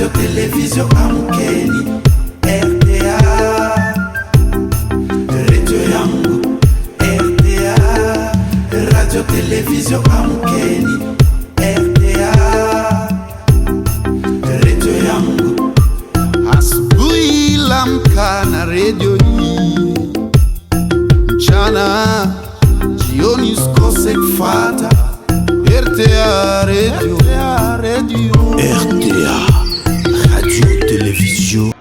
Radio Télévision Amkeni RTA, Radio yangu RTA, Radio Télévision Amkeni RTA, Radio yangu. Asubuhi lamka na radio hii, mchana jioni usikose kufuata RTA Radio, RTA Radio Television.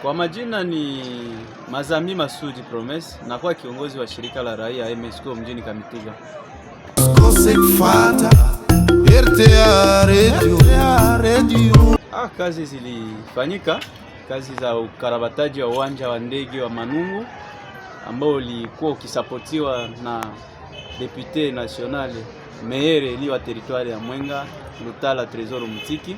Kwa majina ni Mazami Masudi Promise, na kwa kiongozi wa shirika la raia MSCO mjini Kamituga. Usikose kufuata RTA Radio. Kazi zilifanyika, kazi za ukarabataji wa uwanja wa ndege wa Manungu ambao ulikuwa ukisapotiwa na Depute National Meere ili wa territoire ya Mwenga Lutala Tresor Mutiki,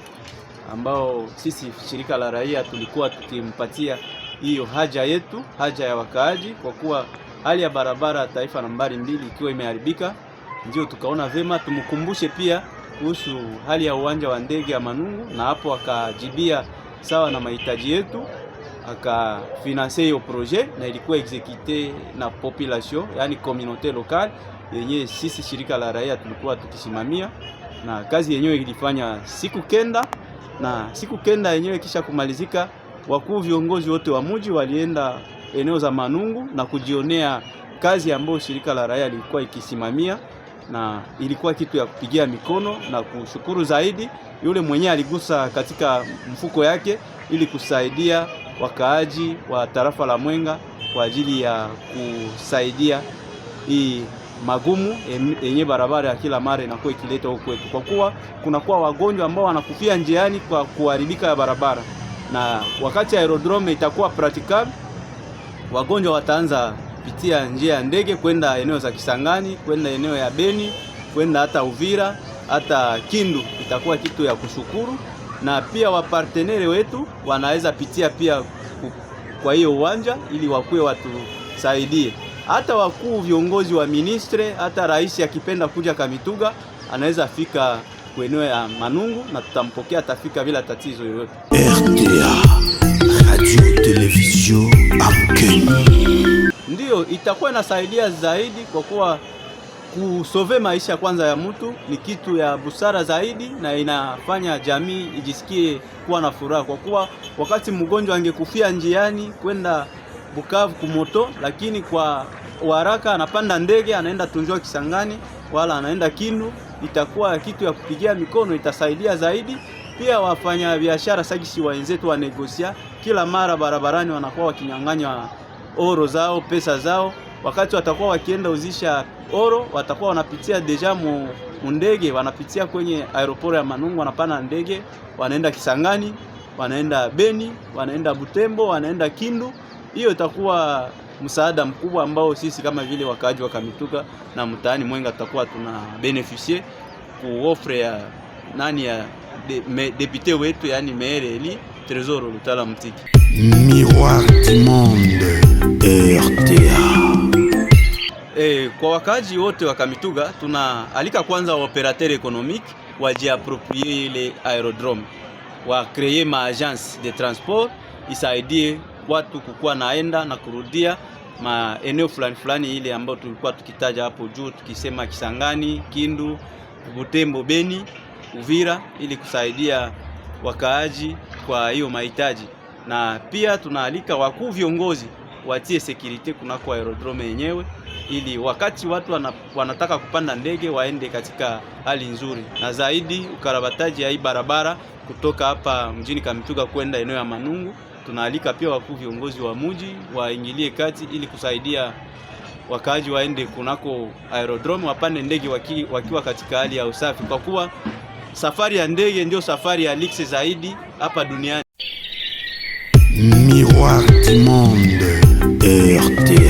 ambao sisi shirika la raia tulikuwa tukimpatia hiyo haja yetu, haja ya wakaaji, kwa kuwa hali ya barabara taifa nambari 2 ikiwa imeharibika. Ndio tukaona vema tumkumbushe pia kuhusu hali ya uwanja wa ndege ya Manungu, na hapo akajibia sawa na mahitaji yetu, akafinancer hiyo projet na ilikuwa exécuté na population, yani communauté locale yenye sisi shirika la raia tulikuwa tukisimamia. Na kazi yenyewe ilifanya siku kenda, na siku kenda yenyewe kisha kumalizika, wakuu viongozi wote wa mji walienda eneo za Manungu na kujionea kazi ambayo shirika la raia lilikuwa ikisimamia, na ilikuwa kitu ya kupigia mikono na kushukuru zaidi yule mwenye aligusa katika mfuko yake ili kusaidia wakaaji wa tarafa la Mwenga kwa ajili ya kusaidia hii magumu yenye barabara ya kila mara inakuwa ikileta huko kwetu, kwa kuwa kunakuwa wagonjwa ambao wanakufia njiani kwa kuharibika ya barabara. Na wakati aerodrome itakuwa praticable, wagonjwa wataanza pitia njia ya ndege kwenda eneo za Kisangani, kwenda eneo ya Beni, kwenda hata Uvira, hata Kindu. Itakuwa kitu ya kushukuru, na pia wapartenere wetu wanaweza pitia pia kwa hiyo uwanja ili wakuwe watusaidie. Hata wakuu viongozi wa ministre, hata rais akipenda kuja Kamituga anaweza fika kwa eneo ya Manungu na tutampokea, atafika bila tatizo yoyote. RTA Radio Television Amkeni. Ndio itakuwa inasaidia zaidi, kwa kuwa kusove maisha kwanza ya mtu ni kitu ya busara zaidi, na inafanya jamii ijisikie kuwa na furaha, kwa kuwa wakati mgonjwa angekufia njiani kwenda Bukavu kumoto, lakini kwa haraka anapanda ndege anaenda tunjwa Kisangani wala anaenda Kindu, itakuwa kitu ya kupigia mikono, itasaidia zaidi. Pia wafanya biashara sagisi wenzetu wa negosia kila mara barabarani wanakuwa wakinyang'anya oro zao, pesa zao. Wakati watakuwa wakienda uzisha oro, watakuwa wanapitia deja ndege, wanapitia kwenye aeroport ya Manungu, wanapanda ndege wanaenda Kisangani, wanaenda Beni, wanaenda Butembo, wanaenda Kindu. Hiyo itakuwa msaada mkubwa ambao sisi kama vile wakaaji wa Kamituga na mtaani Mwenga tutakuwa tuna beneficier ku offre ya nani ya député wetu, yani Meere Eli Tresor Lutala Mutiki. Miroir du monde RTA. Kwa wakaaji wote wa Kamituga tunaalika kwanza wa operateur économique wajiaproprie ile aerodrome, wa créer ma agence de transport isaidie watu kukua naenda na kurudia maeneo fulani ile ambayo tulikuwa tukitaja hapo juu, tukisema Kisangani, Kindu, Butembo, Beni, Uvira, ili kusaidia wakaaji kwa hiyo mahitaji. Na pia tunaalika wakuu viongozi watie security kunako aerodrome yenyewe, ili wakati watu wanataka kupanda ndege waende katika hali nzuri. Na zaidi ukarabataji ya hii barabara kutoka hapa mjini Kamituga kwenda eneo ya Manungu, tunaalika pia wakuu viongozi wa mji waingilie kati ili kusaidia wakaaji waende kunako aerodrome, wapande ndege wakiwa katika hali ya usafi, kwa kuwa safari ya ndege ndio safari ya luxe zaidi hapa duniani. Miroir du monde RTA.